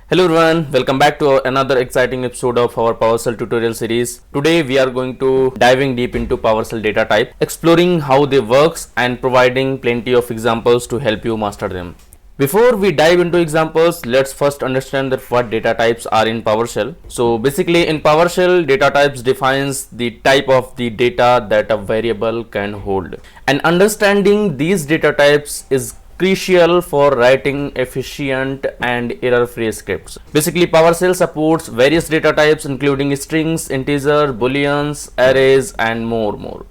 Hello everyone, welcome back to another exciting episode of our PowerShell tutorial series. Today we are going to diving deep into PowerShell data type, exploring how they works and providing plenty of examples to help you master them. Before we dive into examples, let's first understand that what data types are in PowerShell. So basically in PowerShell, data types defines the type of the data that a variable can hold. And understanding these data types is crucial for writing efficient and error-free scripts. Basically, PowerShell supports various data types including strings, integers, booleans, arrays, and more.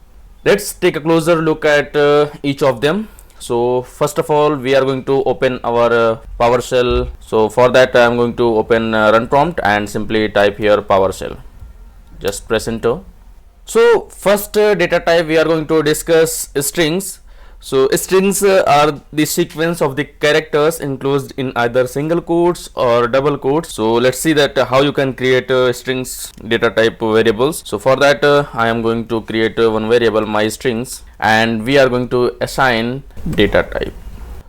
Let's take a closer look at each of them. So first of all, we are going to open our PowerShell. So for that, I am going to open run prompt and simply type here PowerShell. Just press enter. So first data type we are going to discuss strings. So strings are the sequence of the characters enclosed in either single quotes or double quotes. So let's see that how you can create strings data type variables. So for that I am going to create one variable my strings, and we are going to assign data type.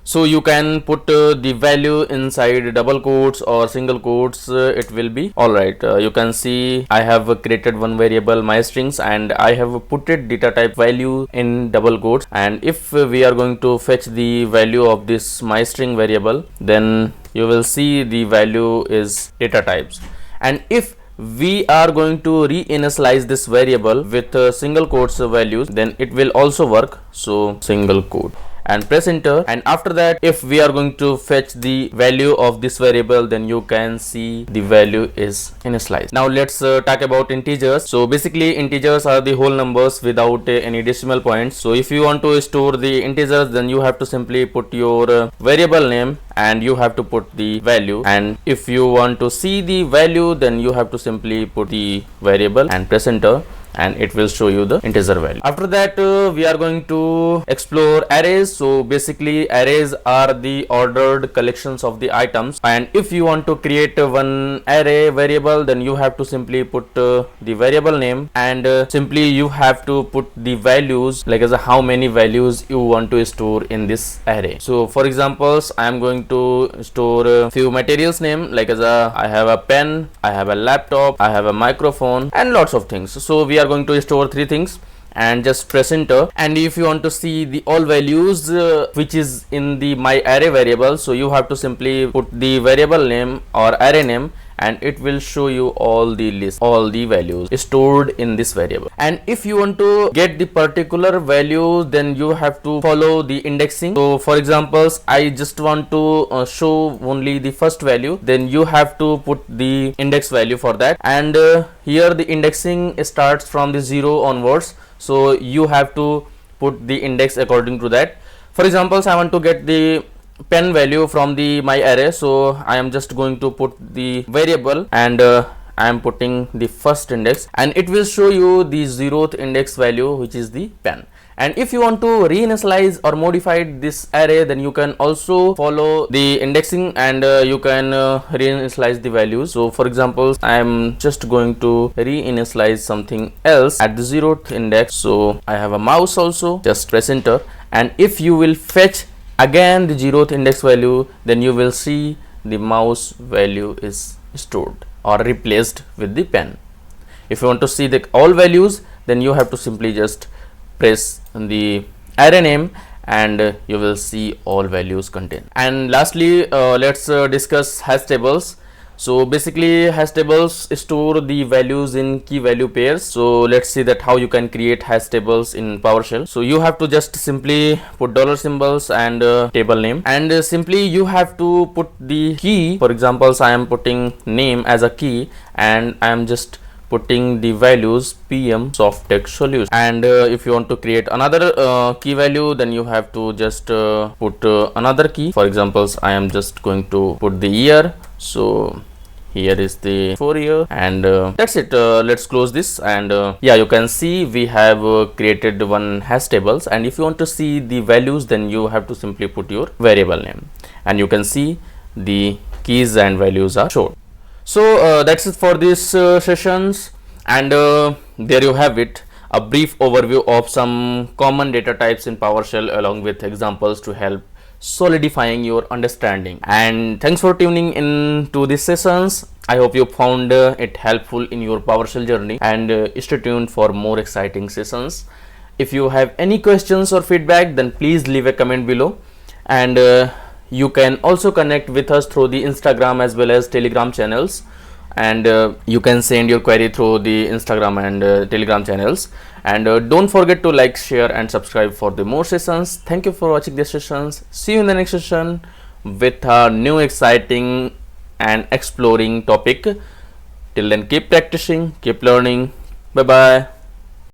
So you can put the value inside double quotes or single quotes, it will be alright. You can see I have created one variable my strings and I have put it data type value in double quotes, and if we are going to fetch the value of this my string variable, then you will see the value is data types. And if we are going to reinitialize this variable with single quotes values, then it will also work. So single quote and press enter, and after that if we are going to fetch the value of this variable, then you can see the value is initialized. Now let's talk about integers. So basically integers are the whole numbers without any decimal points. So if you want to store the integers, then you have to simply put your variable name and you have to put the value, and if you want to see the value, then you have to simply put the variable and press enter, and it will show you the integer value. After that we are going to explore arrays. So basically arrays are the ordered collections of the items, and if you want to create one array variable, then you have to simply put the variable name, and simply you have to put the values, like as a how many values you want to store in this array. So for examples, I am going to store a few materials name, like as a I have a pen, I have a laptop, I have a microphone, and lots of things. So we are going to store three things and just press enter. And if you want to see the all values which is in the my array variable, so you have to simply put the variable name or array name, and it will show you all the list, all the values stored in this variable. And if you want to get the particular value, then you have to follow the indexing. So for examples, I just want to show only the first value, then you have to put the index value for that. And here the indexing starts from the 0 onwards, so you have to put the index according to that. For examples, I want to get the pen value from the my array, so I am just going to put the variable, and I am putting the first index, and it will show you the 0th index value, which is the pen. And if you want to reinitialize or modify this array, then you can also follow the indexing, and you can reinitialize the values. So for example, I am just going to reinitialize something else at the 0th index. So I have a mouse also, just press enter, and if you will fetch again the 0th index value, then you will see the mouse value is stored or replaced with the pen. If you want to see the all values, then you have to simply just press the array name, and you will see all values contained. And lastly, let's discuss hash tables. So basically hash tables store the values in key value pairs. So let's see that how you can create hash tables in PowerShell. So you have to just simply put dollar symbols and table name, and simply you have to put the key. For example, I am putting name as a key, and I am just putting the values PMSoftTechSolutions. And if you want to create another key value, then you have to just put another key. For example, I am just going to put the year. So here is the 4 year, and that's it. Let's close this, and yeah, you can see we have created one hash tables. And if you want to see the values, then you have to simply put your variable name, and you can see the keys and values are shown. So that's it for these sessions, and there you have it, a brief overview of some common data types in PowerShell along with examples to help solidifying your understanding. And thanks for tuning in to these sessions. I hope you found it helpful in your PowerShell journey, and stay tuned for more exciting sessions. If you have any questions or feedback, then please leave a comment below, and you can also connect with us through the Instagram as well as Telegram channels, and you can send your query through the Instagram and Telegram channels. And don't forget to like, share and subscribe for the more sessions. Thank you for watching these sessions. See you in the next session with a new exciting and exploring topic. Till then, keep practicing, keep learning. Bye bye.